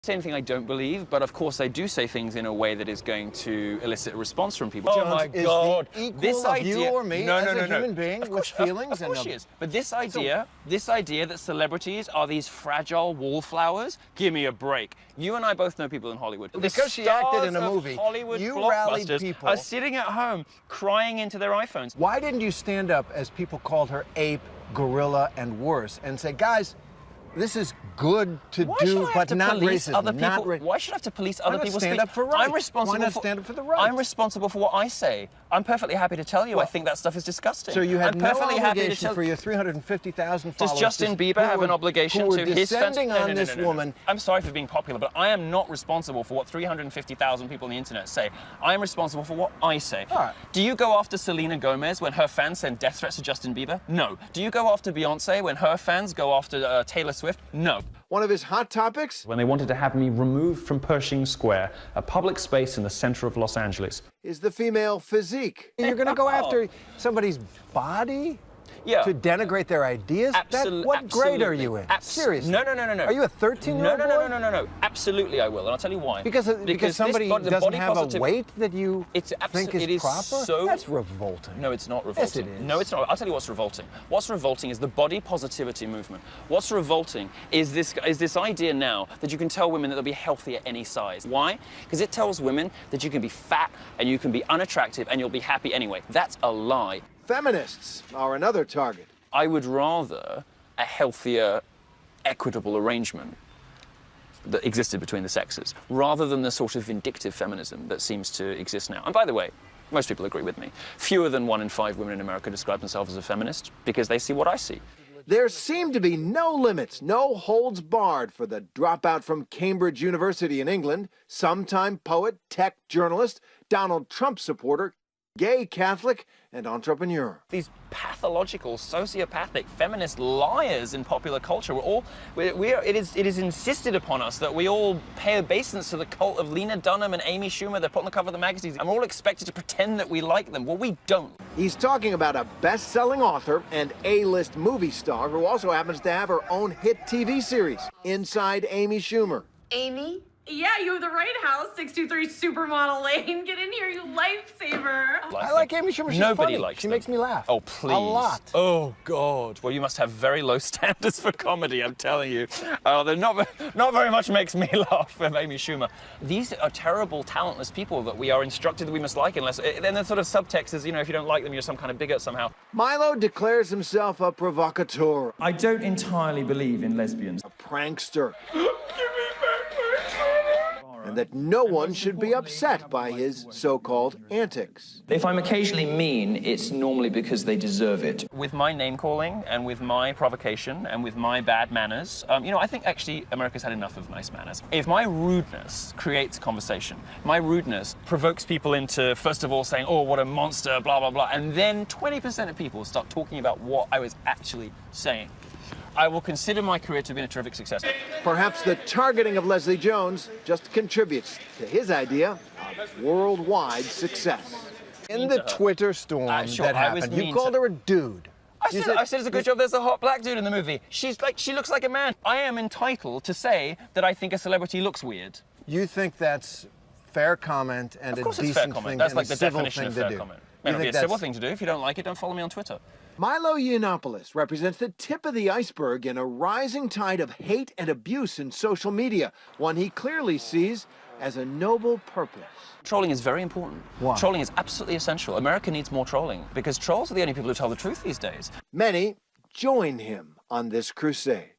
Say anything I don't believe, but of course I do say things in a way that is going to elicit a response from people. Oh my God! This idea, you or me, no, as no, no, a human being with feelings, of course she is. But this idea that celebrities are these fragile wallflowers, give me a break. You and I both know people in Hollywood. Because she acted in a movie, Hollywood you blockbusters rallied people. are sitting at home crying into their iPhones. Why didn't you stand up, as people called her, ape, gorilla, and worse, and say, guys, this is good to do, but not racism. Why should I have to police other people's speech? Stand up for rights. I'm responsible. Why not stand up for the rights? I'm responsible for what I say. I'm perfectly happy to tell you I think that stuff is disgusting. So you had I'm no perfectly happy to obligation tell for your 350,000 followers. Does Justin Bieber have an obligation to his fans? On this woman? I'm sorry for being popular, but I am not responsible for what 350,000 people on the internet say. I am responsible for what I say. All right. Do you go after Selena Gomez when her fans send death threats to Justin Bieber? No. Do you go after Beyonce when her fans go after Taylor Swift? No. One of his hot topics? When they wanted to have me removed from Pershing Square, a public space in the center of Los Angeles. Is the female physique. You're going to go after somebody's body? Yeah. To denigrate their ideas? What grade are you in? Seriously? No. Are you a 13-year-old No. Absolutely I will, and I'll tell you why. Because somebody doesn't have a weight that you think is proper? That's revolting. No, it's not revolting. Yes, it is. No, it's not. I'll tell you what's revolting. What's revolting is the body positivity movement. What's revolting is this idea now that you can tell women that they'll be healthy at any size. Why? Because it tells women that you can be fat and you can be unattractive and you'll be happy anyway. That's a lie. Feminists are another target. I would rather a healthier, equitable arrangement that existed between the sexes, rather than the sort of vindictive feminism that seems to exist now. And by the way, most people agree with me. Fewer than 1 in 5 women in America describe themselves as a feminist because they see what I see. There seem to be no limits, no holds barred for the dropout from Cambridge University in England, sometime poet, tech journalist, Donald Trump supporter, gay Catholic, and entrepreneur. These pathological, sociopathic, feminist liars in popular culture, it is insisted upon us that we all pay obeisance to the cult of Lena Dunham and Amy Schumer. They're put on the cover of the magazines, and we're all expected to pretend that we like them. Well, we don't. He's talking about a best-selling author and A-list movie star who also happens to have her own hit TV series, Inside Amy Schumer. Amy? Yeah, you have the right house, 623 Supermodel Lane. Get in here, you lifesaver. I like Amy Schumer. She's Nobody funny. likes She them. makes me laugh. Oh, please. A lot. Oh, God. Well, you must have very low standards for comedy, I'm telling you. Not very much makes me laugh with Amy Schumer. These are terrible, talentless people that we are instructed that we must like unless... Then the sort of subtext is, you know, if you don't like them, you're some kind of bigot somehow. Milo declares himself a provocateur. I don't entirely believe in lesbians. A prankster. And that no one should be upset by his so-called antics. If I'm occasionally mean, it's normally because they deserve it. With my name-calling and with my provocation and with my bad manners, you know, I think actually America's had enough of nice manners. If my rudeness creates conversation, my rudeness provokes people into, first of all, saying, oh, what a monster, blah, blah, blah, and then 20% of people start talking about what I was actually saying, I will consider my career to have been a terrific success. Perhaps the targeting of Leslie Jones just contributes to his idea of worldwide success. In the Twitter storm that happened, you called her a dude. I said it's a good job there's a hot black dude in the movie. She looks like a man. I am entitled to say that I think a celebrity looks weird. You think that's fair comment and a decent fair comment. thing That's and like a the civil definition thing of to fair do? comment. May not be a civil thing to do. If you don't like it, don't follow me on Twitter. Milo Yiannopoulos represents the tip of the iceberg in a rising tide of hate and abuse in social media, one he clearly sees as a noble purpose. Trolling is very important. Why? Trolling is absolutely essential. America needs more trolling because trolls are the only people who tell the truth these days. Many join him on this crusade.